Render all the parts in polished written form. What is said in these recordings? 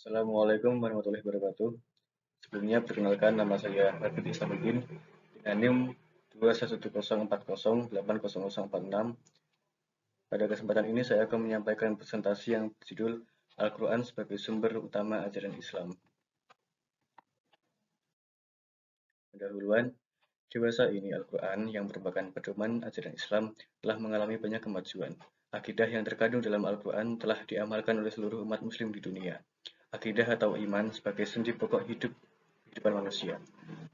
Assalamualaikum warahmatullahi wabarakatuh. Sebelumnya perkenalkan nama saya Radit Islamuddin dengan NIM 21104080046. Pada kesempatan ini saya akan menyampaikan presentasi yang berjudul Al-Quran sebagai sumber utama ajaran Islam. Pendahuluan, dewasa ini Al-Quran yang merupakan pedoman ajaran Islam telah mengalami banyak kemajuan. Akidah yang terkandung dalam Al-Quran telah diamalkan oleh seluruh umat muslim di dunia. Akidah atau iman sebagai sendi pokok kehidupan manusia.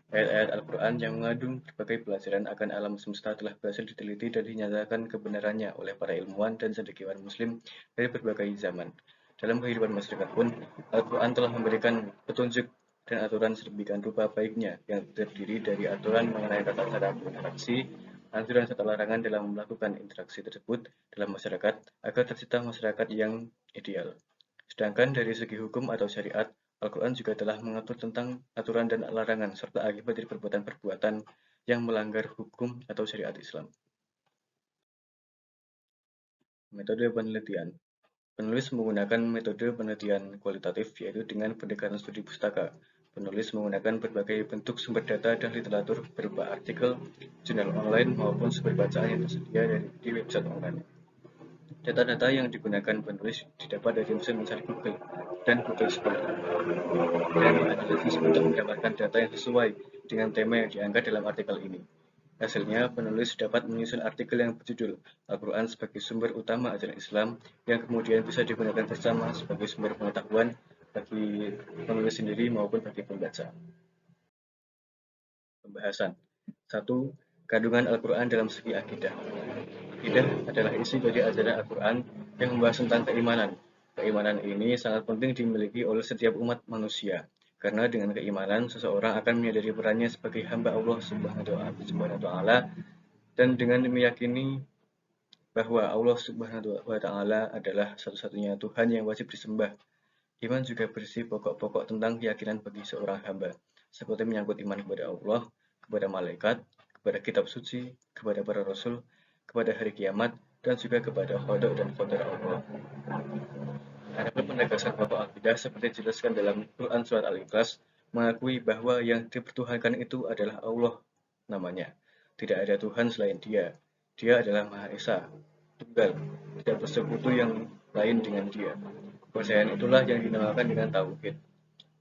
Ayat-ayat Al-Quran yang mengandung berbagai pelajaran akan alam semesta telah berhasil diteliti dan dinyatakan kebenarannya oleh para ilmuwan dan cendekiawan muslim dari berbagai zaman. Dalam kehidupan masyarakat pun, Al-Quran telah memberikan petunjuk dan aturan sedemikian rupa baiknya yang terdiri dari aturan mengenai tata cara berinteraksi, anjuran serta larangan dalam melakukan interaksi tersebut dalam masyarakat agar tercipta masyarakat yang ideal. Sedangkan dari segi hukum atau syariat, Al-Quran juga telah mengatur tentang aturan dan larangan serta akibat dari perbuatan-perbuatan yang melanggar hukum atau syariat Islam. Metode penelitian. Penulis menggunakan metode penelitian kualitatif yaitu dengan pendekatan studi pustaka. Penulis menggunakan berbagai bentuk sumber data dan literatur berupa artikel, jurnal online maupun sumber bacaan yang tersedia di website online. Data-data yang digunakan penulis didapat dari mesin mencari Google dan Google Scholar dan dianalisis untuk mendapatkan data yang sesuai dengan tema yang diangkat dalam artikel ini. Hasilnya, penulis dapat menyusun artikel yang berjudul Al-Quran sebagai sumber utama ajaran Islam yang kemudian bisa digunakan bersama sebagai sumber pengetahuan bagi penulis sendiri maupun bagi pembaca. Pembahasan 1. Kandungan Al-Quran dalam segi akidah. Akidah adalah isi dari ajaran Al-Quran yang membahas tentang keimanan. Keimanan ini sangat penting dimiliki oleh setiap umat manusia, karena dengan keimanan seseorang akan menyadari perannya sebagai hamba Allah Subhanahu wa Ta'ala, dan dengan meyakini bahwa Allah Subhanahu wa Ta'ala adalah satu-satunya Tuhan yang wajib disembah. Iman juga berisi pokok-pokok tentang keyakinan bagi seorang hamba, seperti menyangkut iman kepada Allah, kepada malaikat, kepada kitab suci, kepada para rasul, kepada hari kiamat, dan juga kepada qada dan qadar Allah. Adapun penegasan pokok akidah seperti dijelaskan dalam Quran Surat Al-Ikhlas, mengakui bahwa yang dipertuhankan itu adalah Allah namanya. Tidak ada Tuhan selain Dia. Dia adalah Maha Esa, Tunggal, tidak bersekutu yang lain dengan Dia. Kepercayaan itulah yang dinamakan dengan tauhid.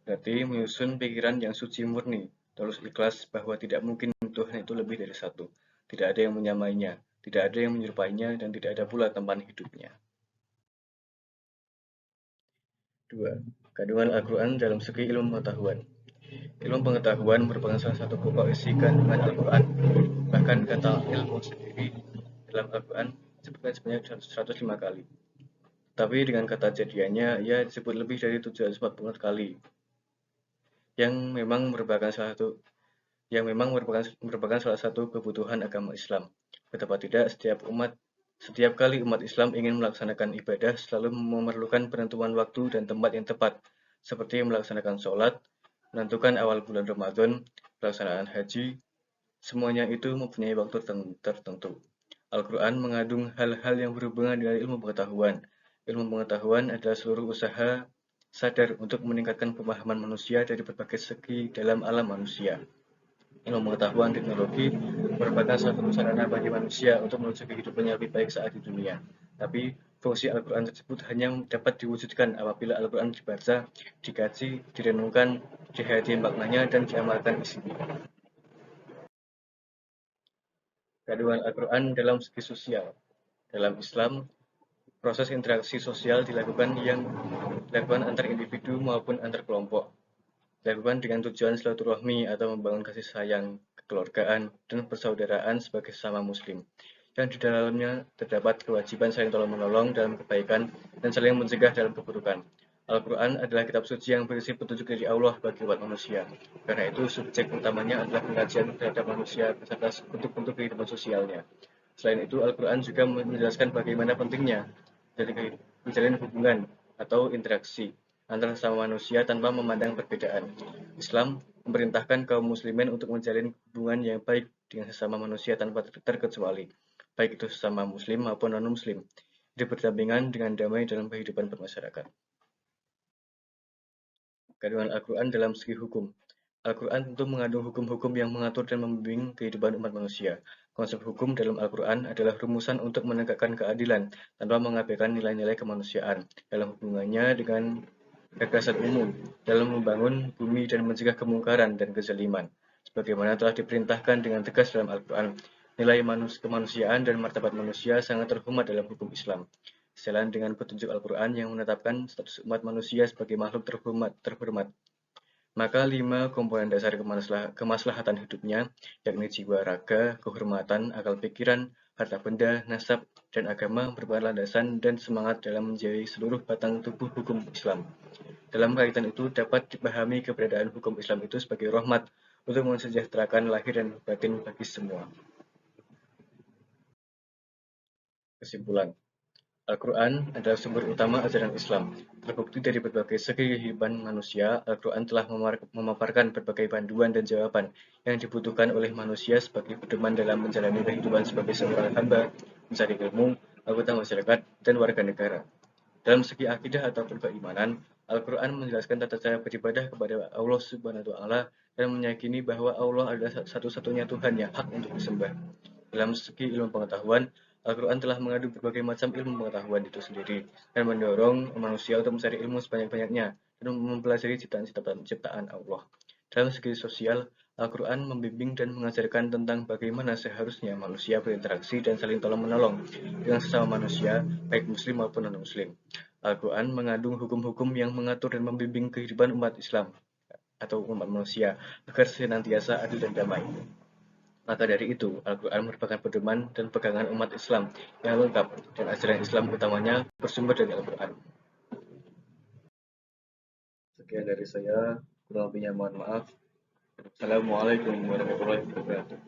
Berarti menyusun pikiran yang suci murni, terus ikhlas bahwa tidak mungkin Tuhan itu lebih dari satu. Tidak ada yang menyamainya, tidak ada yang menyerupainya, dan tidak ada pula teman hidupnya. 2. Kandungan Al-Quran dalam segi ilmu pengetahuan. Ilmu pengetahuan merupakan salah satu pokok isi kandungan Al-Quran. Bahkan kata ilmu sendiri dalam Al-Quran disebutkan sebanyak 105 kali. Tapi dengan kata jadiannya, ia disebut lebih dari 740 kali. Yang memang merupakan salah satu kebutuhan agama Islam. Betapa tidak setiap kali umat Islam ingin melaksanakan ibadah selalu memerlukan penentuan waktu dan tempat yang tepat, seperti melaksanakan sholat, menentukan awal bulan Ramadan, pelaksanaan haji. Semuanya itu mempunyai waktu tertentu. Al-Quran mengandung hal-hal yang berhubungan dengan ilmu pengetahuan. Ilmu pengetahuan adalah seluruh usaha sadar untuk meningkatkan pemahaman manusia dari berbagai segi dalam alam manusia. Ilmu pengetahuan teknologi merupakan salah satu sarana bagi manusia untuk menuju kehidupan yang lebih baik saat di dunia. Tapi fungsi Al-Quran tersebut hanya dapat diwujudkan apabila Al-Quran dibaca, dikaji, direnungkan, dihayati maknanya, dan diamalkan isinya. Kandungan Al-Quran dalam segi sosial. Dalam Islam, proses interaksi sosial dilakukan antar individu maupun antar kelompok. Dilakukan dengan tujuan silaturahmi atau membangun kasih sayang, kekeluargaan, dan persaudaraan sebagai sesama muslim. Yang di dalamnya terdapat kewajiban saling tolong-menolong dalam kebaikan dan saling mencegah dalam keburukan. Al-Quran adalah kitab suci yang berisi petunjuk dari Allah bagi umat manusia. Karena itu, subjek utamanya adalah pengajian terhadap manusia beserta bentuk-bentuk kehidupan sosialnya. Selain itu, Al-Quran juga menjelaskan bagaimana pentingnya menjalin hubungan atau interaksi antara sesama manusia tanpa memandang perbedaan. Islam memerintahkan kaum muslimin untuk menjalin hubungan yang baik dengan sesama manusia tanpa terkecuali, baik itu sesama muslim maupun non-muslim, hidup berdampingan dengan damai dalam kehidupan bermasyarakat. Kandungan Al-Quran dalam segi hukum. Al-Quran tentu mengandung hukum-hukum yang mengatur dan membimbing kehidupan umat manusia. Konsep hukum dalam Al-Quran adalah rumusan untuk menegakkan keadilan tanpa mengabaikan nilai-nilai kemanusiaan dalam hubungannya dengan gagasan umum, dalam membangun bumi dan mencegah kemungkaran dan kezaliman. Sebagaimana telah diperintahkan dengan tegas dalam Al-Quran, nilai kemanusiaan dan martabat manusia sangat terhormat dalam hukum Islam. Sejalan dengan petunjuk Al-Quran yang menetapkan status umat manusia sebagai makhluk terhormat. Maka 5 komponen dasar kemaslahatan hidupnya, yakni jiwa raga, kehormatan, akal pikiran, harta benda, nasab, dan agama merupakan landasan dan semangat dalam menjadi seluruh batang tubuh hukum Islam. Dalam kaitan itu dapat dipahami keberadaan hukum Islam itu sebagai rahmat untuk mensejahterakan lahir dan batin bagi semua. Kesimpulan, Al-Quran adalah sumber utama ajaran Islam. Terbukti dari berbagai segi kehidupan manusia, Al-Quran telah memaparkan berbagai panduan dan jawaban yang dibutuhkan oleh manusia sebagai pedoman dalam menjalani kehidupan sebagai seorang hamba, mencari ilmu, anggota masyarakat, dan warga negara. Dalam segi akidah ataupun keimanan, Al-Quran menjelaskan tata cara beribadah kepada Allah Subhanahu wa Ta'ala dan meyakini bahwa Allah adalah satu-satunya Tuhan yang hak untuk disembah. Dalam segi ilmu pengetahuan, Al-Quran telah mengandung berbagai macam ilmu pengetahuan itu sendiri dan mendorong manusia untuk mencari ilmu sebanyak-banyaknya dan mempelajari ciptaan Allah. Dalam segi sosial, Al-Quran membimbing dan mengajarkan tentang bagaimana seharusnya manusia berinteraksi dan saling tolong-menolong dengan sesama manusia, baik muslim maupun non-muslim. Al-Quran mengandung hukum-hukum yang mengatur dan membimbing kehidupan umat Islam atau umat manusia agar senantiasa adil dan damai. Maka dari itu, Al-Quran merupakan pedoman dan pegangan umat Islam yang lengkap, dan ajaran Islam utamanya bersumber dari Al-Quran. Sekian dari saya, kurang lebihnya mohon maaf. Assalamualaikum warahmatullahi wabarakatuh.